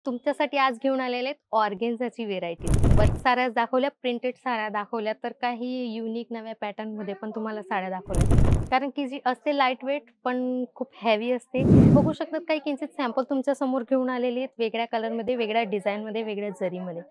तुमच्यासाठी आज घेऊन आलेले आहेत ऑर्गेन्झाची व्हेरायटी. वर्क साड्याच दाखवल्या, प्रिंटेड साड्या दाखवल्या, तर काही युनिक नव्या पॅटर्नमध्ये पण तुम्हाला साड्या दाखवल्या. कारण की जी असते लाईट वेट पण खूप हेवी असते. बघू शकतात काही किंचित सॅम्पल तुमच्या समोर घेऊन आलेले आहेत. वेगळ्या कलरमध्ये, वेगळ्या डिझाईनमध्ये, वेगळ्या जरीमध्ये.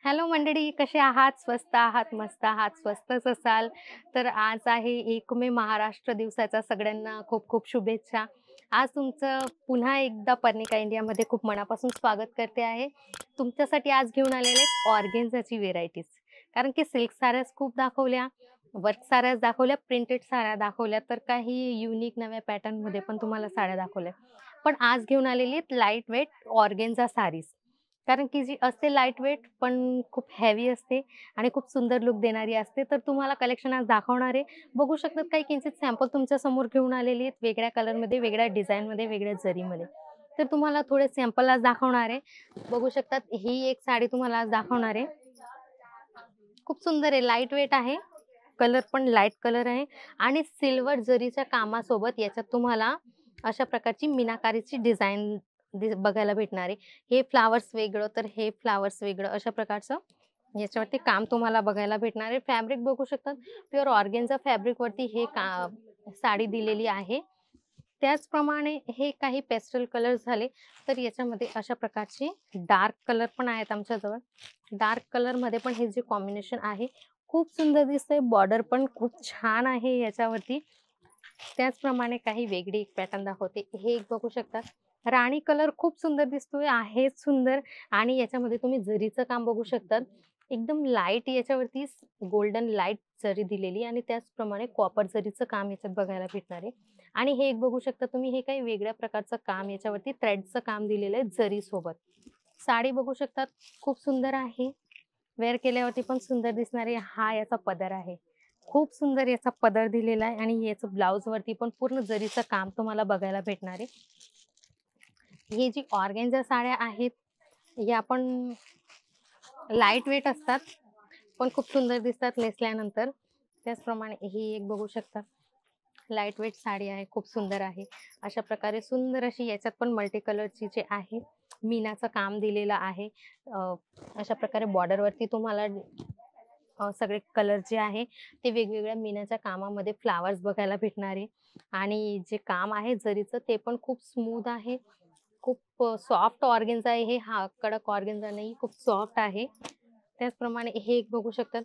हॅलो मंडळी, कसे आहात? स्वस्त आहात, मस्त आहात, स्वस्तच असाल. तर आज आहे 1 मे महाराष्ट्र दिवसाच्या सगळ्यांना खूप खूप शुभेच्छा. आज तुमचं पुन्हा एकदा पर्निका इंडियामध्ये खूप मनापासून स्वागत करते आहे. तुमच्यासाठी आज घेऊन आलेले आहेत ऑर्गेन्झाची व्हेरायटीज. कारण की सिल्क साड्याच खूप दाखवल्या, वर्क साड्याच दाखवल्या, प्रिंटेड साड्या दाखवल्या, तर काही युनिक नव्या पॅटर्नमध्ये पण तुम्हाला साड्या दाखवल्या. पण आज घेऊन आलेली आहेत लाईट वेट ऑर्गेन्झा साडीज. कारण की जी असते लाईट वेट पण खूप हेवी असते आणि खूप सुंदर लुक देणारी असते. तर तुम्हाला कलेक्शन आज दाखवणार आहे. बघू शकतात काही किंचित सॅम्पल तुमच्या समोर घेऊन आलेली आहेत. वेगळ्या कलरमध्ये, वेगळ्या डिझाईनमध्ये, वेगळ्या जरीमध्ये. तर तुम्हाला थोडे सॅम्पल आज दाखवणार आहे. बघू शकतात ही एक साडी तुम्हाला आज दाखवणार आहे. खूप सुंदर आहे, लाईट वेट आहे. कलर पण लाईट कलर आहे आणि सिल्वर जरीच्या कामासोबत याच्यात तुम्हाला अशा प्रकारची मीनाकारीची डिझाइन बघायला भेटणार आहे. हे फ्लॉवर्स वेगळं, तर हे फ्लॉवर्स वेगळं, अशा प्रकारचं याच्यावरती काम तुम्हाला बघायला भेटणार आहे. फॅब्रिक बघू शकतात, प्युअर ऑर्गेन्झा फॅब्रिकवरती हे साडी दिलेली आहे. त्याचप्रमाणे हे काही पेस्टल कलर झाले, तर याच्यामध्ये अशा प्रकारचे डार्क कलर पण आहेत आमच्याजवळ. डार्क कलरमध्ये पण हे जे कॉम्बिनेशन आहे, खूप सुंदर दिसतंय. बॉर्डर पण खूप छान आहे याच्यावरती. त्याचप्रमाणे काही वेगळी एक पॅटर्न दाखवते. हे एक बघू शकतात. राणी कलर खूप सुंदर दिसतोय, आहेच सुंदर आणि याच्यामध्ये तुम्ही जरीचं काम बघू शकतात. एकदम लाईट याच्यावरती गोल्डन लाईट जरी दिलेली आणि त्याचप्रमाणे कॉपर जरीचं काम याच्यात बघायला भेटणार आहे. आणि हे एक बघू शकता तुम्ही, हे काही वेगळ्या प्रकारचं काम याच्यावरती थ्रेडचं काम दिलेलं आहे जरीसोबत. साडी बघू शकतात, खूप सुंदर आहे. वेअर केल्यावरती पण सुंदर दिसणारे हा याचा पदर आहे. खूप सुंदर याचा पदर दिलेला आहे आणि याचं ब्लाउजवरती पण पूर्ण जरीचं काम तुम्हाला बघायला भेटणार आहे. हे जी ऑर्गेन्झा साड्या आहेत, या पण लाईट वेट असतात, पण खूप सुंदर दिसतात नेसल्यानंतर. त्याचप्रमाणे ही एक बघू शकता, लाईट वेट साडी आहे, खूप सुंदर आहे. अशा प्रकारे सुंदर अशी याच्यात पण मल्टी कलरची जे आहे मीनाचं काम दिलेलं आहे. अशा प्रकारे बॉर्डरवरती तुम्हाला सगळे कलर जे आहे ते वेगवेगळ्या मीनाच्या कामामध्ये फ्लावर्स बघायला भेटणार आहे. आणि जे काम आहे जरीचं ते पण खूप स्मूथ आहे. खूप सॉफ्ट ऑर्गेन्झा आहे हे. हा कडक ऑर्गेन्झा नाही, खूप सॉफ्ट आहे. त्याचप्रमाणे हे एक बघू शकतात.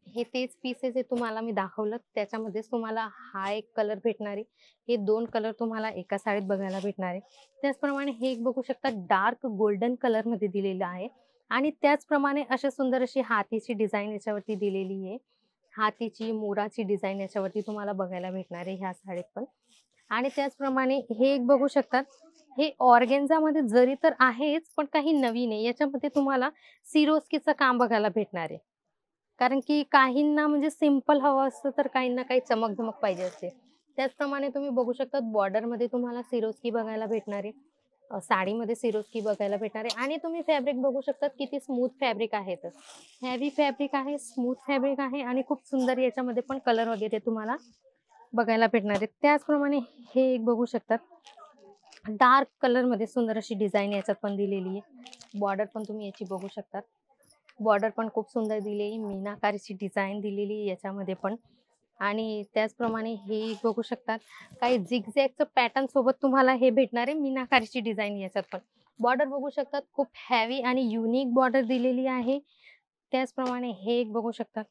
हे तेच पीसेस आहे तुम्हाला मी दाखवलं, त्याच्यामध्येच तुम्हाला हा एक कलर भेटणार आहे. हे 2 कलर तुम्हाला एका साडीत बघायला भेटणार आहे. त्याचप्रमाणे हे एक बघू शकता, डार्क गोल्डन कलरमध्ये दिलेलं आहे आणि त्याचप्रमाणे अशी सुंदर अशी हातीची डिझाइन याच्यावरती दिलेली आहे. हातीची, मोराची डिझाइन याच्यावरती तुम्हाला बघायला भेटणार आहे ह्या साडीत पण. आणि त्याचप्रमाणे हे एक बघू शकतात, हे ऑर्गेन्झामध्ये जरी तर आहेच, पण काही नवीन आहे. याच्यामध्ये तुम्हाला सिरोस्कीचं काम बघायला भेटणार आहे. कारण की काहींना म्हणजे सिंपल हवं असतं, तर काहींना काही चमक-धमक पाहिजे असते. त्याचप्रमाणे तुम्ही बघू शकता बॉर्डरमध्ये तुम्हाला सिरोस्की बघायला भेटणार आहे. साडीमध्ये सिरोस्की बघायला भेटणार आहे आणि तुम्ही फॅब्रिक बघू शकता किती स्मूथ फॅब्रिक आहे तर. हेवी फॅब्रिक आहे, स्मूथ फॅब्रिक आहे आणि खूप सुंदर याच्यामध्ये पण कलर वगैरे तुम्हाला बघायला भेटणार आहे. त्याचप्रमाणे हे एक बघू शकतात, डार्क कलरमध्ये सुंदर अशी डिझाइन याच्यात पण दिलेली आहे. बॉर्डर पण तुम्ही याची बघू शकतात. बॉर्डर पण खूप सुंदर दिलेली, मीनाकारीची डिझाइन दिलेली आहे याच्यामध्ये पण. आणि त्याचप्रमाणे हे एक बघू शकतात, काही झिगझॅगचं पॅटर्न सोबत तुम्हाला हे भेटणार आहे मीनाकारीची डिझाइन याच्यात पण. बॉर्डर बघू शकतात, खूप हेवी आणि युनिक बॉर्डर दिलेली आहे. त्याचप्रमाणे हे एक बघू शकतात,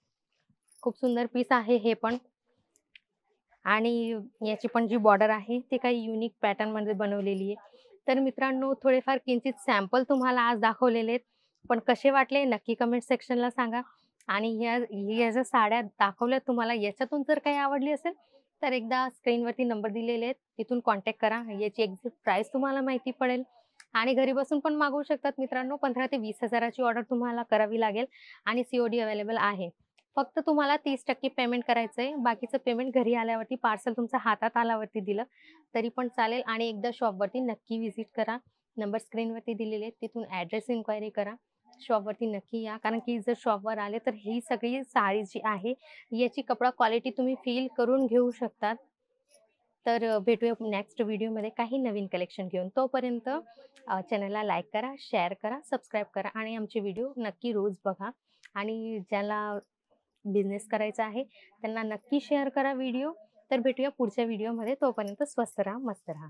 खूप सुंदर पीस आहे हे पण. आणि याची पण जी बॉर्डर आहे ती काही युनिक पॅटर्नमध्ये बनवलेली आहे. तर मित्रांनो, थोडेफार किंचित सॅम्पल तुम्हाला आज दाखवलेले आहेत. पण कसे वाटले नक्की कमेंट सेक्शनला सांगा. आणि ह्या ज्या साड्या दाखवल्या तुम्हाला, याच्यातून जर काही आवडली असेल तर एकदा स्क्रीनवरती नंबर दिलेले आहेत, तिथून कॉन्टॅक्ट करा. याची एक्झॅक्ट प्राईस तुम्हाला माहिती पडेल आणि घरी बसून पण मागवू शकतात मित्रांनो. 15 ते 20,000 ची ऑर्डर तुम्हाला करावी लागेल आणि सीओडी अवेलेबल आहे. फक्त तुम्हाला 30% पेमेंट करायचंय. बाकीचं पेमेंट घरी आल्यावरती पार्सल तुमच्या हातात आल्यावरती दिलं तरी पण चालेल आणि एकदा शॉपवरती नक्की व्हिजिट करा. नंबर स्क्रीनवरती दिलेले आहेत, तिथून ॲड्रेस इन्क्वायरी करा. शॉपवरती नक्की या. कारण की जर शॉपवर आले तर ही सगळी साडी जी आहे, याची कपडा क्वालिटी तुम्ही फील करून घेऊ शकतात. तर भेटूया नेक्स्ट व्हिडिओमध्ये काही नवीन कलेक्शन घेऊन. तोपर्यंत चॅनलला लाईक करा, शेअर करा, सबस्क्राईब करा आणि आमचे व्हिडिओ नक्की रोज बघा. आणि ज्याला बिझनेस करायचा आहे त्यांना नक्की शेअर करा व्हिडिओ. तर भेटूया पुढच्या व्हिडिओमध्ये. तोपर्यंत स्वस्त राहा, मस्त राहा.